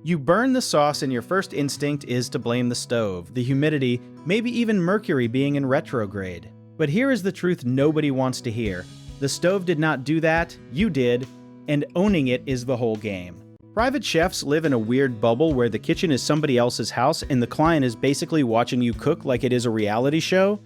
You burn the sauce and your first instinct is to blame the stove, the humidity, maybe even Mercury being in retrograde. But here is the truth nobody wants to hear. The stove did not do that, you did, and owning it is the whole game. Private chefs live in a weird bubble where the kitchen is somebody else's house and the client is basically watching you cook like it is a reality show.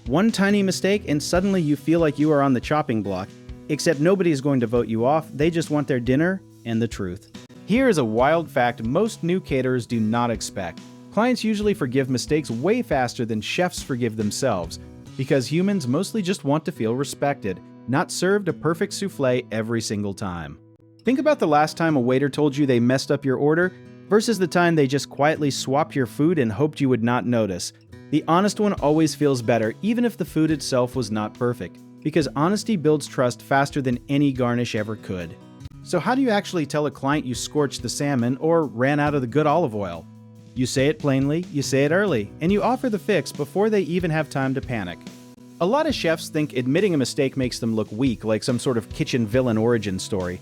One tiny mistake and suddenly you feel like you are on the chopping block, except nobody is going to vote you off, they just want their dinner and the truth. Here is a wild fact most new caterers do not expect. Clients usually forgive mistakes way faster than chefs forgive themselves, because humans mostly just want to feel respected, not served a perfect souffle every single time. Think about the last time a waiter told you they messed up your order versus the time they just quietly swapped your food and hoped you would not notice. The honest one always feels better, even if the food itself was not perfect, because honesty builds trust faster than any garnish ever could. So how do you actually tell a client you scorched the salmon or ran out of the good olive oil? You say it plainly, you say it early, and you offer the fix before they even have time to panic. A lot of chefs think admitting a mistake makes them look weak, like some sort of kitchen villain origin story.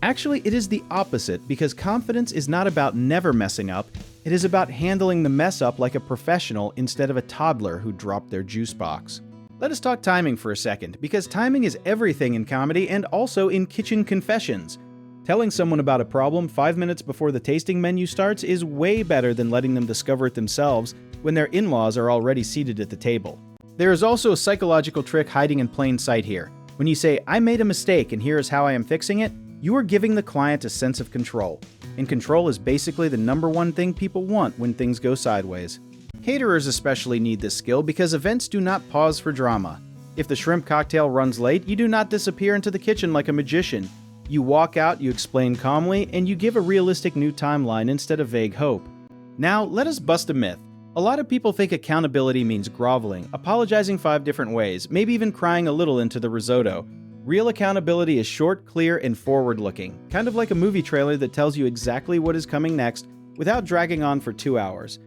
Actually, it is the opposite, because confidence is not about never messing up, it is about handling the mess up like a professional instead of a toddler who dropped their juice box. Let us talk timing for a second, because timing is everything in comedy and also in kitchen confessions. Telling someone about a problem 5 minutes before the tasting menu starts is way better than letting them discover it themselves when their in-laws are already seated at the table. There is also a psychological trick hiding in plain sight here. When you say, "I made a mistake and here is how I am fixing it," you are giving the client a sense of control. And control is basically the #1 thing people want when things go sideways. Caterers especially need this skill because events do not pause for drama. If the shrimp cocktail runs late, you do not disappear into the kitchen like a magician. You walk out, you explain calmly, and you give a realistic new timeline instead of vague hope. Now, let us bust a myth. A lot of people think accountability means groveling, apologizing 5 different ways, maybe even crying a little into the risotto. Real accountability is short, clear, and forward-looking, kind of like a movie trailer that tells you exactly what is coming next without dragging on for 2 hours.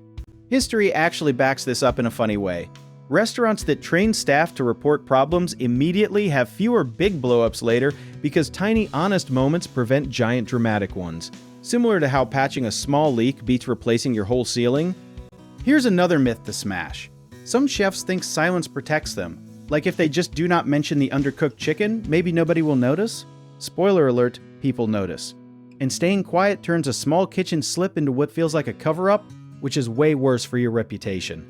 History actually backs this up in a funny way. Restaurants that train staff to report problems immediately have fewer big blow-ups later because tiny, honest moments prevent giant, dramatic ones. Similar to how patching a small leak beats replacing your whole ceiling. Here's another myth to smash. Some chefs think silence protects them. Like if they just do not mention the undercooked chicken, maybe nobody will notice? Spoiler alert, people notice. And staying quiet turns a small kitchen slip into what feels like a cover-up, which is way worse for your reputation.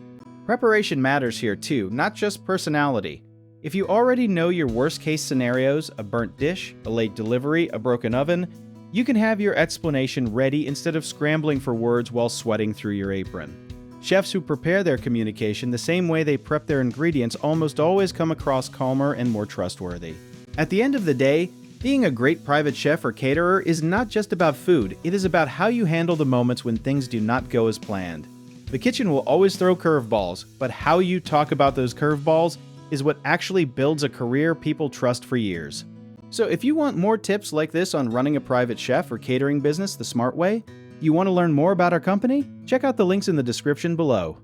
Preparation matters here too, not just personality. If you already know your worst-case scenarios, a burnt dish, a late delivery, a broken oven, you can have your explanation ready instead of scrambling for words while sweating through your apron. Chefs who prepare their communication the same way they prep their ingredients almost always come across calmer and more trustworthy. At the end of the day, being a great private chef or caterer is not just about food, it is about how you handle the moments when things do not go as planned. The kitchen will always throw curveballs, but how you talk about those curveballs is what actually builds a career people trust for years. So if you want more tips like this on running a private chef or catering business the smart way, you want to learn more about our company? Check out the links in the description below.